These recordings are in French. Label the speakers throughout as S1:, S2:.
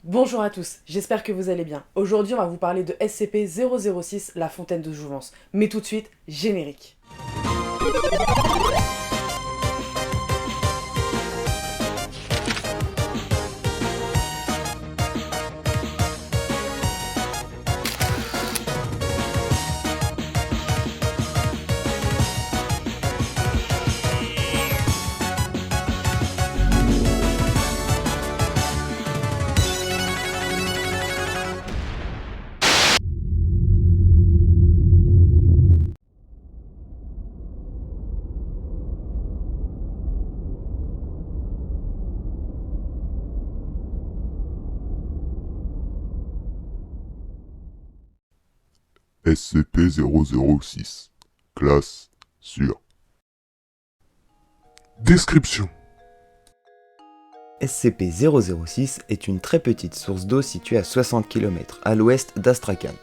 S1: Bonjour à tous, j'espère que vous allez bien. Aujourd'hui, on va vous parler de SCP-006, la fontaine de jouvence. Mais tout de suite, générique.
S2: SCP-006. Classe sûre. Description.
S3: SCP-006 est une très petite source d'eau située à 60 km à l'ouest d'Astrakhan.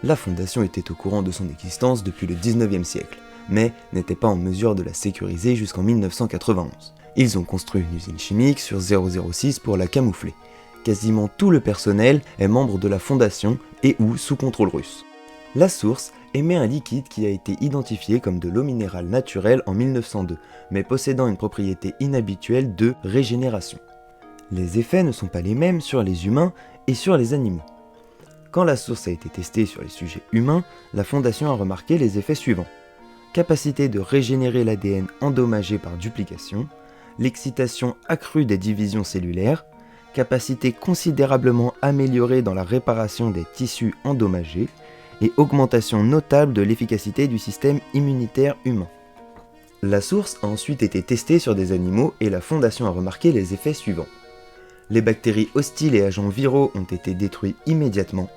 S3: La Fondation était au courant de son existence depuis le 19e siècle, mais n'était pas en mesure de la sécuriser jusqu'en 1991. Ils ont construit une usine chimique sur 006 pour la camoufler. Quasiment tout le personnel est membre de la Fondation et ou sous contrôle russe. La source émet un liquide qui a été identifié comme de l'eau minérale naturelle en 1902, mais possédant une propriété inhabituelle de régénération. Les effets ne sont pas les mêmes sur les humains et sur les animaux. Quand la source a été testée sur les sujets humains, la Fondation a remarqué les effets suivants. Capacité de régénérer l'ADN endommagé par duplication, l'excitation accrue des divisions cellulaires, capacité considérablement améliorée dans la réparation des tissus endommagés, et augmentation notable de l'efficacité du système immunitaire humain. La source a ensuite été testée sur des animaux et la Fondation a remarqué les effets suivants. Les bactéries hostiles et agents viraux ont été détruits immédiatement,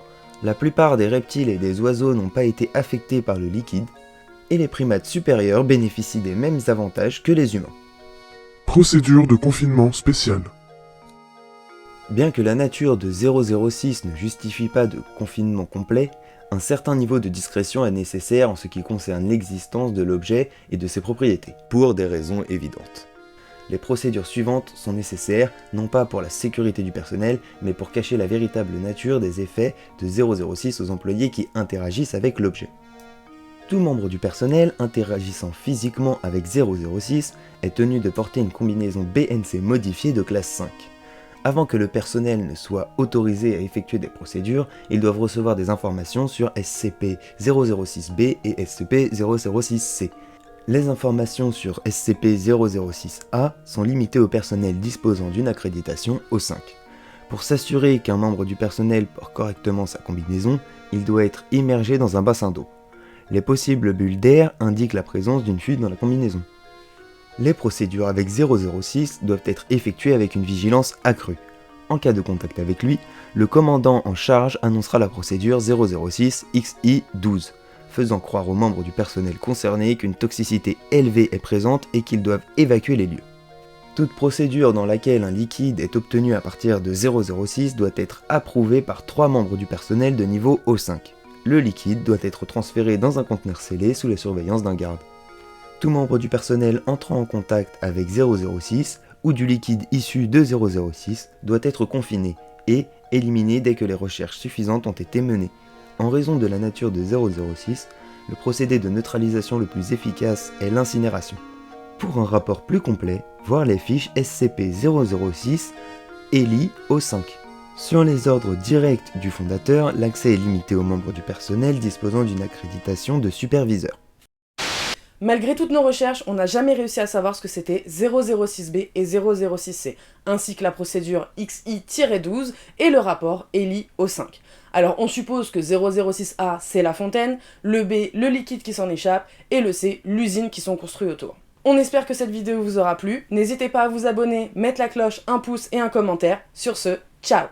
S3: la plupart des reptiles et des oiseaux n'ont pas été affectés par le liquide, et les primates supérieurs bénéficient des mêmes avantages que les humains.
S2: Procédure de confinement spéciale.
S3: Bien que la nature de 006 ne justifie pas de confinement complet, un certain niveau de discrétion est nécessaire en ce qui concerne l'existence de l'objet et de ses propriétés, pour des raisons évidentes. Les procédures suivantes sont nécessaires, non pas pour la sécurité du personnel, mais pour cacher la véritable nature des effets de 006 aux employés qui interagissent avec l'objet. Tout membre du personnel interagissant physiquement avec 006 est tenu de porter une combinaison BNC modifiée de classe 5. Avant que le personnel ne soit autorisé à effectuer des procédures, ils doivent recevoir des informations sur SCP-006-B et SCP-006-C. Les informations sur SCP-006-A sont limitées au personnel disposant d'une accréditation O5. Pour s'assurer qu'un membre du personnel porte correctement sa combinaison, il doit être immergé dans un bassin d'eau. Les possibles bulles d'air indiquent la présence d'une fuite dans la combinaison. Les procédures avec 006 doivent être effectuées avec une vigilance accrue. En cas de contact avec lui, le commandant en charge annoncera la procédure 006-XI-12, faisant croire aux membres du personnel concerné qu'une toxicité élevée est présente et qu'ils doivent évacuer les lieux. Toute procédure dans laquelle un liquide est obtenu à partir de 006 doit être approuvée par 3 membres du personnel de niveau O5. Le liquide doit être transféré dans un conteneur scellé sous la surveillance d'un garde. Tout membre du personnel entrant en contact avec 006 ou du liquide issu de 006 doit être confiné et éliminé dès que les recherches suffisantes ont été menées. En raison de la nature de 006, le procédé de neutralisation le plus efficace est l'incinération. Pour un rapport plus complet, voir les fiches SCP-006 ELI O5. Sur les ordres directs du fondateur, l'accès est limité aux membres du personnel disposant d'une accréditation de superviseur.
S1: Malgré toutes nos recherches, on n'a jamais réussi à savoir ce que c'était 006B et 006C, ainsi que la procédure XI-12 et le rapport ELI O5. Alors on suppose que 006A c'est la fontaine, le B le liquide qui s'en échappe, et le C l'usine qui sont construits autour. On espère que cette vidéo vous aura plu, n'hésitez pas à vous abonner, mettre la cloche, un pouce et un commentaire. Sur ce, ciao!